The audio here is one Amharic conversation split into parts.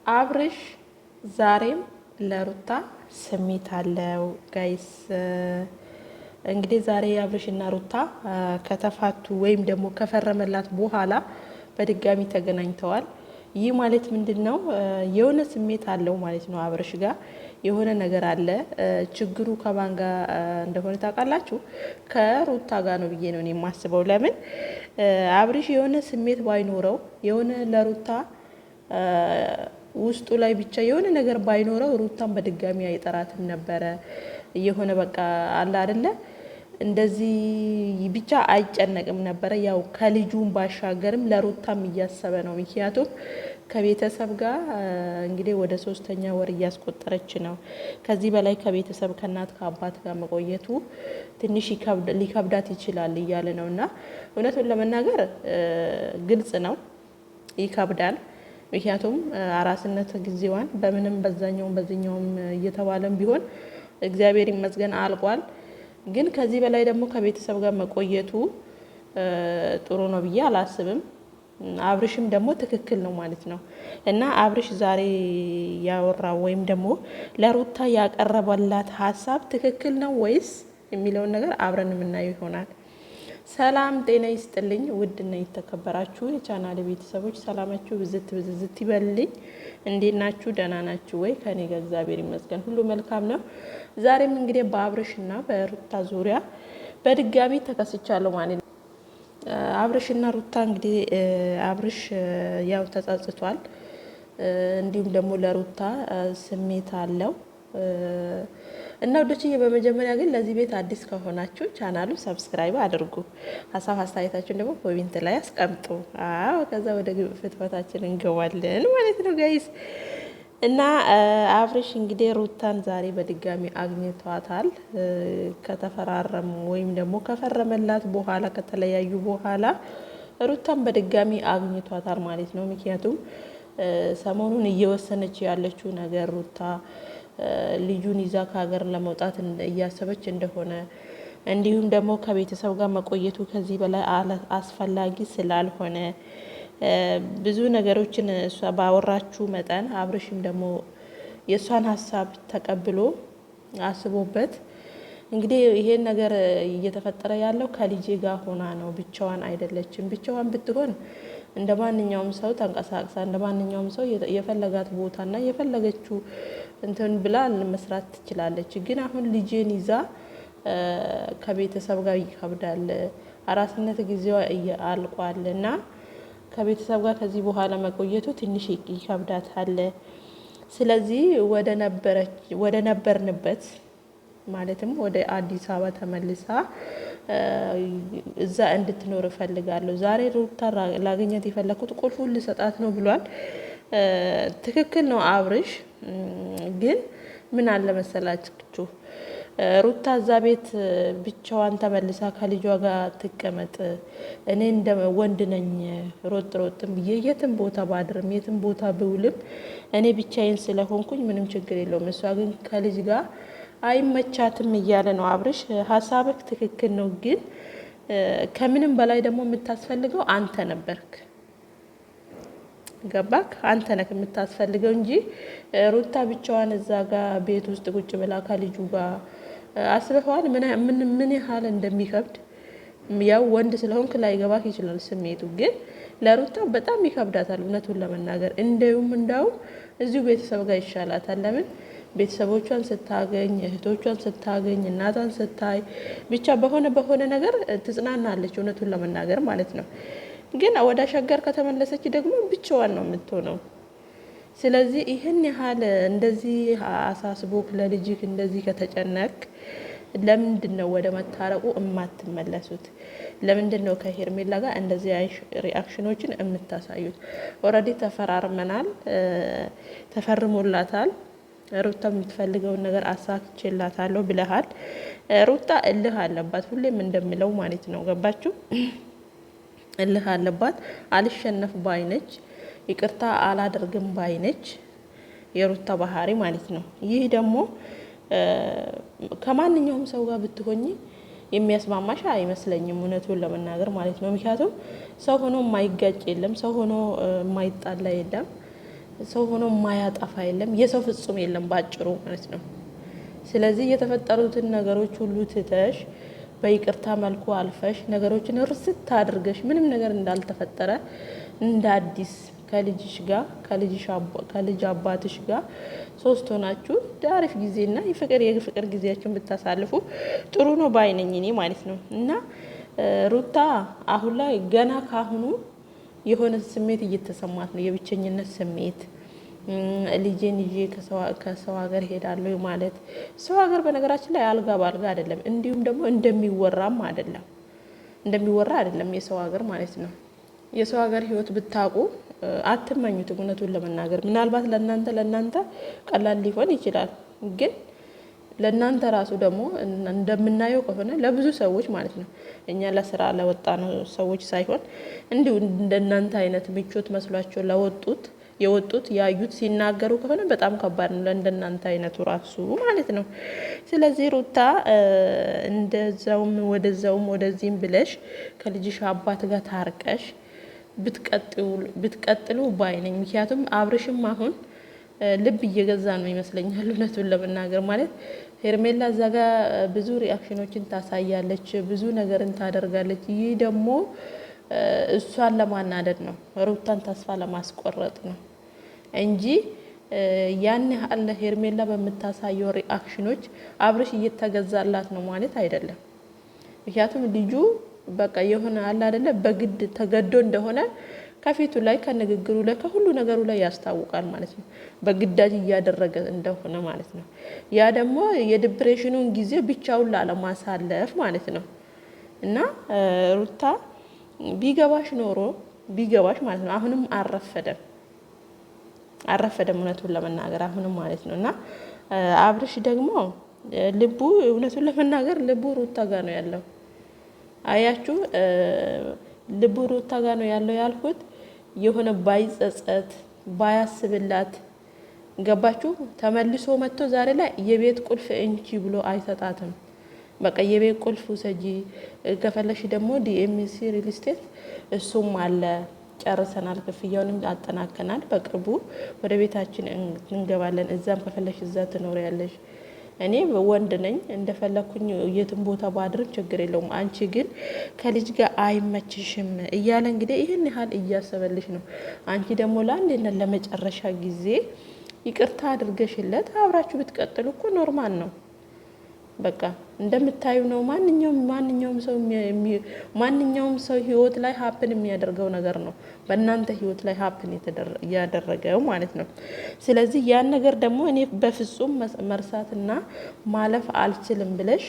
አብርሽ ዛሬም ለሩታ ስሜት አለው ጋይስ። እንግዲህ ዛሬ አብርሽና ሩታ ከተፋቱ ወይም ደግሞ ከፈረመላት በኋላ በድጋሚ ተገናኝተዋል። ይህ ማለት ምንድን ነው? የሆነ ስሜት አለው ማለት ነው። አብርሽ ጋር የሆነ ነገር አለ። ችግሩ ከማን ጋር እንደሆነ ታውቃላችሁ? ከሩታ ጋር ነው ብዬ ነው የማስበው። ለምን አብርሽ የሆነ ስሜት ባይኖረው የሆነ ለሩታ ውስጡ ላይ ብቻ የሆነ ነገር ባይኖረው ሩታን በድጋሚ አይጠራትም ነበረ። የሆነ በቃ አለ አይደለ እንደዚህ ብቻ አይጨነቅም ነበረ። ያው ከልጁን ባሻገርም ለሩታም እያሰበ ነው። ምክንያቱም ከቤተሰብ ጋር እንግዲህ ወደ 3ኛ ወር እያስቆጠረች ነው። ከዚህ በላይ ከቤተሰብ ከእናት ከአባት ጋር መቆየቱ ትንሽ ሊከብዳት ይችላል እያለ ነው። እና እውነቱን ለመናገር ግልጽ ነው፣ ይከብዳል። ምክንያቱም አራስነት ጊዜዋን በምንም በዛኛውም በዚህኛውም እየተባለም ቢሆን እግዚአብሔር ይመስገን አልቋል። ግን ከዚህ በላይ ደግሞ ከቤተሰብ ጋር መቆየቱ ጥሩ ነው ብዬ አላስብም። አብርሽም ደግሞ ትክክል ነው ማለት ነው። እና አብርሽ ዛሬ ያወራው ወይም ደግሞ ለሩታ ያቀረበላት ሀሳብ ትክክል ነው ወይስ የሚለውን ነገር አብረን የምናየው ይሆናል። ሰላም ጤና ይስጥልኝ። ውድና የተከበራችሁ የቻናል ቤተሰቦች ሰላማችሁ ብዝት ይበልልኝ። እንዴት ናችሁ? ደህና ናችሁ ወይ? ከኔ ጋር እግዚአብሔር ይመስገን ሁሉ መልካም ነው። ዛሬም እንግዲህ በአብርሽና በሩታ ዙሪያ በድጋሚ ተከስቻለሁ ማለት ነው። አብርሽና ሩታ እንግዲህ አብርሽ ያው ተጸጽቷል፣ እንዲሁም ደግሞ ለሩታ ስሜት አለው እና ወዶችዬ በመጀመሪያ ግን ለዚህ ቤት አዲስ ከሆናችሁ ቻናሉ ሰብስክራይብ አድርጉ። ሀሳብ አስተያየታችሁን ደግሞ ኮሜንት ላይ አስቀምጡ። አዎ ከዛ ወደ ፍትፈታችን እንገባለን ማለት ነው ጋይስ። እና አብርሽ እንግዲህ ሩታን ዛሬ በድጋሚ አግኝቷታል። ከተፈራረሙ ወይም ደግሞ ከፈረመላት በኋላ ከተለያዩ በኋላ ሩታን በድጋሚ አግኝቷታል ማለት ነው። ምክንያቱም ሰሞኑን እየወሰነች ያለችው ነገር ሩታ ልጁን ይዛ ከሀገር ለመውጣት እያሰበች እንደሆነ እንዲሁም ደግሞ ከቤተሰብ ጋር መቆየቱ ከዚህ በላይ አስፈላጊ ስላልሆነ ብዙ ነገሮችን እሷ ባወራችሁ መጠን አብርሽም ደግሞ የእሷን ሀሳብ ተቀብሎ አስቦበት እንግዲህ ይሄን ነገር እየተፈጠረ ያለው ከልጄ ጋር ሆና ነው። ብቻዋን አይደለችም። ብቻዋን ብትሆን እንደ ማንኛውም ሰው ተንቀሳቅሳ እንደ ማንኛውም ሰው የፈለጋት ቦታና የፈለገችው እንትን ብላ መስራት ትችላለች። ግን አሁን ልጄን ይዛ ከቤተሰብ ጋር ይከብዳል። አራስነት ጊዜዋ አልቋል እና ከቤተሰብ ጋር ከዚህ በኋላ መቆየቱ ትንሽ ይከብዳታል። ስለዚህ ወደ ነበርንበት ማለትም ወደ አዲስ አበባ ተመልሳ እዛ እንድትኖር እፈልጋለሁ። ዛሬ ሩታ ላገኘት የፈለኩት ቁልፉን ልሰጣት ነው ብሏል። ትክክል ነው አብርሽ። ግን ምን አለ መሰላችሁ ሩታ እዛ ቤት ብቻዋን ተመልሳ ከልጇ ጋር ትቀመጥ። እኔ እንደ ወንድ ነኝ ሮጥም ብዬ የትም ቦታ ባድርም የትም ቦታ ብውልም እኔ ብቻዬን ስለሆንኩኝ ምንም ችግር የለውም። እሷ ግን ከልጅ ጋር አይመቻትም እያለ ነው አብርሽ። ሀሳብክ ትክክል ነው። ግን ከምንም በላይ ደግሞ የምታስፈልገው አንተ ነበርክ። ገባክ? አንተ ነህ የምታስፈልገው እንጂ ሩታ ብቻዋን እዛ ጋር ቤት ውስጥ ቁጭ ብላ ከልጁ ጋር አስበዋል። ምን ያህል እንደሚከብድ ያው ወንድ ስለሆንክ ላይገባክ ይችላል ስሜቱ። ግን ለሩታ በጣም ይከብዳታል እውነቱን ለመናገር። እንዳውም እዚሁ ቤተሰብ ጋር ይሻላታል። ለምን ቤተሰቦቿን ስታገኝ፣ እህቶቿን ስታገኝ፣ እናቷን ስታይ ብቻ በሆነ ነገር ትጽናናለች እውነቱን ለመናገር ማለት ነው። ግን ወደ ሸገር ከተመለሰች ደግሞ ብቻዋን ነው የምትሆነው። ስለዚህ ይህን ያህል እንደዚህ አሳስቦክ ለልጅክ እንደዚህ ከተጨነቅ ለምንድን ነው ወደ መታረቁ የማትመለሱት? ለምንድን ነው ከሄርሜላ ጋር እንደዚህ ሪአክሽኖችን የምታሳዩት? ኦልሬዲ ተፈራርመናል፣ ተፈርሞላታል። ሩታ የምትፈልገውን ነገር አሳክቼላታለሁ ብለሃል። ሩታ እልህ አለባት፣ ሁሌም እንደምለው ማለት ነው። ገባችሁ? እልህ አለባት። አልሸነፍ ባይነች፣ ይቅርታ አላደርግም ባይነች የሩታ ባህሪ ማለት ነው። ይህ ደግሞ ከማንኛውም ሰው ጋር ብትሆኚ የሚያስማማሽ አይመስለኝም እውነቱን ለመናገር ማለት ነው። ምክንያቱም ሰው ሆኖ የማይጋጭ የለም፣ ሰው ሆኖ የማይጣላ የለም። ሰው ሆኖ ማያጠፋ የለም፣ የሰው ፍጹም የለም ባጭሩ ማለት ነው። ስለዚህ የተፈጠሩትን ነገሮች ሁሉ ትተሽ በይቅርታ መልኩ አልፈሽ ነገሮችን ርስት አድርገሽ ምንም ነገር እንዳልተፈጠረ እንደ አዲስ ከልጅሽ ጋር ከልጅ አባትሽ ጋር ሶስት ሆናችሁ አሪፍ ጊዜና የፍቅር ጊዜያችሁን ብታሳልፉ ጥሩ ነው ባይነኝ እኔ ማለት ነው። እና ሩታ አሁን ላይ ገና ካሁኑ የሆነ ስሜት እየተሰማት ነው፣ የብቸኝነት ስሜት። ልጄን ይዤ ከሰው ሀገር ሄዳለሁ ማለት ሰው ሀገር በነገራችን ላይ አልጋ ባልጋ አይደለም፣ እንዲሁም ደግሞ እንደሚወራ አይደለም የሰው ሀገር ማለት ነው። የሰው ሀገር ህይወት ብታውቁ አትመኙትም። እውነቱን ለመናገር ምናልባት ለእናንተ ቀላል ሊሆን ይችላል፣ ግን ለእናንተ ራሱ ደግሞ እንደምናየው ከሆነ ለብዙ ሰዎች ማለት ነው፣ እኛ ለስራ ለወጣ ነው ሰዎች ሳይሆን እንዲሁ እንደናንተ አይነት ምቾት መስሏቸው የወጡት ያዩት ሲናገሩ ከሆነ በጣም ከባድ ነው ለእንደናንተ አይነቱ ራሱ ማለት ነው። ስለዚህ ሩታ እንደዛውም ወደዚህም ብለሽ ከልጅሽ አባት ጋር ታርቀሽ ብትቀጥሉ ባይ ነኝ። ምክንያቱም አብርሽም አሁን ልብ እየገዛ ነው ይመስለኛል እውነቱን ለመናገር ማለት ሄርሜላ እዛ ጋ ብዙ ሪአክሽኖችን ታሳያለች፣ ብዙ ነገርን ታደርጋለች። ይህ ደግሞ እሷን ለማናደድ ነው፣ ሩታን ተስፋ ለማስቆረጥ ነው እንጂ ያን ያህል ሄርሜላ በምታሳየው ሪአክሽኖች አብርሽ እየተገዛላት ነው ማለት አይደለም። ምክንያቱም ልጁ በቃ የሆነ አለ አይደለ በግድ ተገዶ እንደሆነ ከፊቱ ላይ ከንግግሩ ላይ ከሁሉ ነገሩ ላይ ያስታውቃል ማለት ነው። በግዳጅ እያደረገ እንደሆነ ማለት ነው። ያ ደግሞ የዲፕሬሽኑን ጊዜ ብቻውን ላለማሳለፍ ማለት ነው። እና ሩታ ቢገባሽ ማለት ነው አሁንም አረፈደም እውነቱን ለመናገር አሁንም ማለት ነው። እና አብርሽ ደግሞ ልቡ እውነቱን ለመናገር ልቡ ሩታ ጋር ነው ያለው። አያችሁ ልቡ ሩታ ጋር ነው ያለው ያልኩት የሆነ ባይጸጸት ባያስብላት ገባችሁ? ተመልሶ መጥቶ ዛሬ ላይ የቤት ቁልፍ እንቺ ብሎ አይሰጣትም። በቃ የቤት ቁልፍ ውሰጂ ከፈለሽ ደግሞ ዲኤምሲ ሪል ስቴት እሱም አለ ጨርሰናል፣ ክፍያውንም አጠናከናል። በቅርቡ ወደ ቤታችን እንገባለን። እዛም ከፈለሽ እዛ ትኖሪያለሽ። እኔ ወንድ ነኝ እንደፈለኩኝ የትም ቦታ ባድርም ችግር የለውም። አንቺ ግን ከልጅ ጋር አይመችሽም እያለ እንግዲህ ይህን ያህል እያሰበልሽ ነው። አንቺ ደግሞ ለአንዴና ለመጨረሻ ጊዜ ይቅርታ አድርገሽለት አብራችሁ ብትቀጥሉ እኮ ኖርማል ነው። በቃ እንደምታዩ ነው። ማንኛውም ሰው ህይወት ላይ ሀፕን የሚያደርገው ነገር ነው በእናንተ ህይወት ላይ ሀፕን ያደረገው ማለት ነው። ስለዚህ ያን ነገር ደግሞ እኔ በፍጹም መርሳትና ማለፍ አልችልም ብለሽ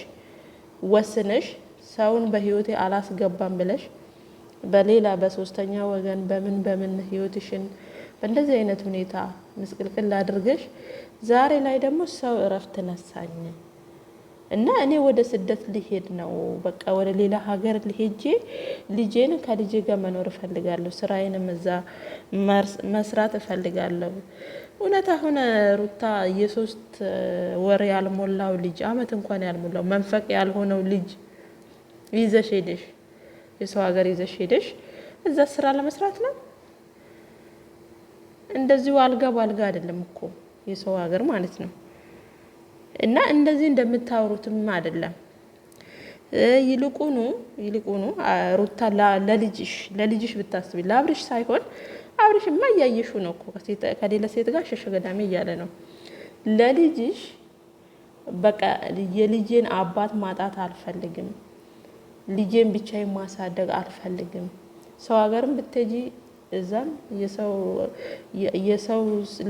ወስነሽ ሰውን በህይወቴ አላስገባም ብለሽ በሌላ በሶስተኛ ወገን በምን ህይወትሽን በእንደዚህ አይነት ሁኔታ ምስቅልቅል አድርገሽ ዛሬ ላይ ደግሞ ሰው እረፍት ነሳኝ እና እኔ ወደ ስደት ሊሄድ ነው፣ በቃ ወደ ሌላ ሀገር ሊሄጄ ልጄን ከልጄ ጋር መኖር እፈልጋለሁ፣ ስራዬንም እዛ መስራት እፈልጋለሁ። እውነት አሁን ሩታ የ3 ወር ያልሞላው ልጅ አመት እንኳን ያልሞላው መንፈቅ ያልሆነው ልጅ ይዘሽ ሄደሽ የሰው ሀገር ይዘሽ ሄደሽ እዛ ስራ ለመስራት ነው? እንደዚሁ አልጋ ባልጋ አይደለም እኮ የሰው ሀገር ማለት ነው። እና እንደዚህ እንደምታወሩትም አይደለም። ይልቁኑ ሩታ ለልጅሽ ብታስቢ ለአብርሽ ሳይሆን አብርሽማ እያየሹ ነው እኮ ከሌላ ሴት ጋር ሸሸ ገዳሜ እያለ ነው። ለልጅሽ በቃ የልጄን አባት ማጣት አልፈልግም፣ ልጄን ብቻዬን ማሳደግ አልፈልግም። ሰው ሀገርም ብትሄጂ እዛም የሰው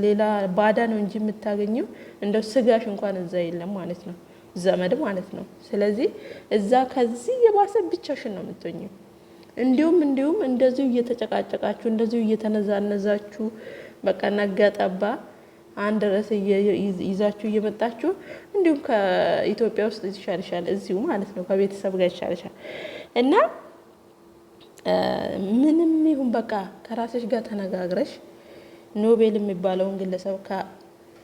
ሌላ ባዳ ነው እንጂ የምታገኘው እንደው ስጋሽ እንኳን እዛ የለም ማለት ነው፣ ዘመድ ማለት ነው። ስለዚህ እዛ ከዚህ የባሰ ብቻሽን ነው የምትሆኚው። እንዲሁም እንደዚሁ እየተጨቃጨቃችሁ እንደዚሁ እየተነዛነዛችሁ በቃ ነጋጠባ አንድ ርዕስ ይዛችሁ እየመጣችሁ እንዲሁም ከኢትዮጵያ ውስጥ ይሻልሻል እዚሁ ማለት ነው ከቤተሰብ ጋር ይሻልሻል። እና ምንም ይሁን በቃ ከራስሽ ጋር ተነጋግረሽ ኖቤል የሚባለውን ግለሰብ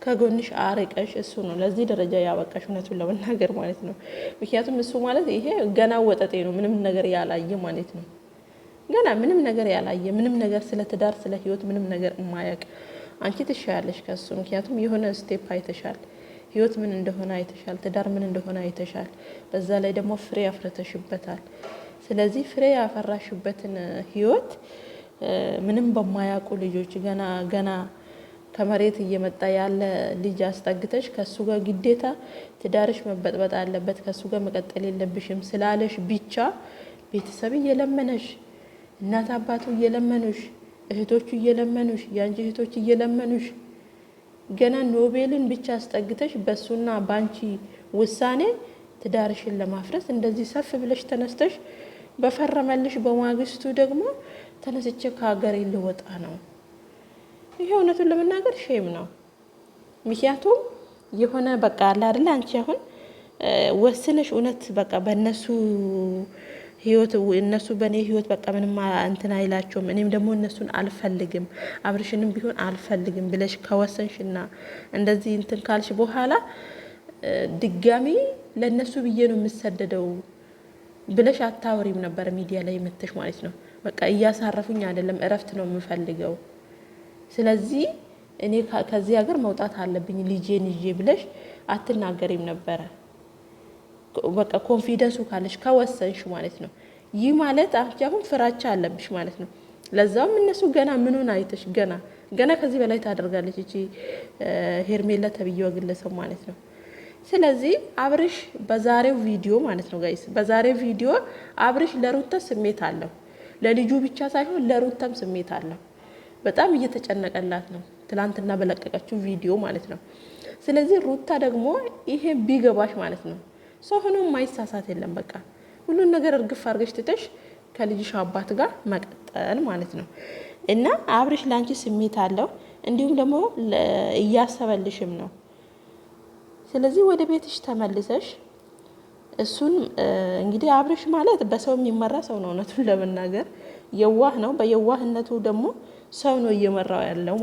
ከጎንሽ አርቀሽ እሱ ነው ለዚህ ደረጃ ያበቃሽ እውነቱን ለመናገር ማለት ነው። ምክንያቱም እሱ ማለት ይሄ ገና ወጠጤ ነው፣ ምንም ነገር ያላየ ማለት ነው። ገና ምንም ነገር ያላየ ምንም ነገር ስለ ትዳር ስለ ህይወት ምንም ነገር የማያውቅ አንቺ ትሻያለሽ ከሱ። ምክንያቱም የሆነ ስቴፕ አይተሻል፣ ህይወት ምን እንደሆነ አይተሻል፣ ትዳር ምን እንደሆነ አይተሻል። በዛ ላይ ደግሞ ፍሬ አፍርተሽበታል። ስለዚህ ፍሬ ያፈራሽበትን ህይወት ምንም በማያውቁ ልጆች ገና ከመሬት እየመጣ ያለ ልጅ አስጠግተሽ ከሱ ጋር ግዴታ ትዳርሽ መበጥበጥ አለበት፣ ከሱ ጋር መቀጠል የለብሽም ስላለሽ ብቻ ቤተሰብ እየለመነሽ፣ እናት አባቱ እየለመኑሽ፣ እህቶቹ እየለመኑሽ፣ ያንቺ እህቶች እየለመኑሽ ገና ኖቤልን ብቻ አስጠግተሽ በሱና ባንቺ ውሳኔ ትዳርሽን ለማፍረስ እንደዚህ ሰፍ ብለሽ ተነስተሽ በፈረመልሽ በማግስቱ ደግሞ ተነስቼ ከሀገሬ ልወጣ ነው። ይሄ እውነቱን ለመናገር ሼም ነው። ምክንያቱም የሆነ በቃ አለ አይደል አንቺ አሁን ወስነሽ እውነት በቃ በእነሱ ህይወት እነሱ በእኔ ህይወት በቃ ምንም እንትን አይላቸውም፣ እኔም ደግሞ እነሱን አልፈልግም አብርሽንም ቢሆን አልፈልግም ብለሽ ከወሰንሽና እንደዚህ እንትን ካልሽ በኋላ ድጋሚ ለእነሱ ብዬ ነው የምሰደደው ብለሽ አታወሪም ነበር ሚዲያ ላይ መተሽ ማለት ነው። በቃ እያሳረፉኝ አይደለም እረፍት ነው የምፈልገው፣ ስለዚህ እኔ ከዚህ ሀገር መውጣት አለብኝ ልጄን ይዤ ብለሽ አትናገሪም ነበረ። በቃ ኮንፊደንሱ ካለሽ ከወሰንሽ ማለት ነው። ይህ ማለት አንቺ አሁን ፍራቻ አለብሽ ማለት ነው። ለዛውም እነሱ ገና ምኑን አይተሽ ገና ከዚህ በላይ ታደርጋለች እቺ ሄርሜላ ተብዬዋ ግለሰብ ማለት ነው። ስለዚህ አብርሽ በዛሬው ቪዲዮ ማለት ነው ጋይስ፣ በዛሬው ቪዲዮ አብርሽ ለሩታ ስሜት አለው፣ ለልጁ ብቻ ሳይሆን ለሩታም ስሜት አለው። በጣም እየተጨነቀላት ነው ትላንትና በለቀቀችው ቪዲዮ ማለት ነው። ስለዚህ ሩታ ደግሞ ይሄ ቢገባሽ ማለት ነው ሰው ሆኖ ማይሳሳት የለም። በቃ ሁሉን ነገር እርግፍ አድርገሽ ትተሽ ከልጅሽ አባት ጋር መቀጠል ማለት ነው። እና አብርሽ ላንቺ ስሜት አለው፣ እንዲሁም ደግሞ እያሰበልሽም ነው። ስለዚህ ወደ ቤትሽ ተመልሰሽ እሱን እንግዲህ አብርሽ ማለት በሰው የሚመራ ሰው ነው። እውነቱን ለመናገር የዋህ ነው። በየዋህነቱ ደግሞ ሰው ነው እየመራው ያለው።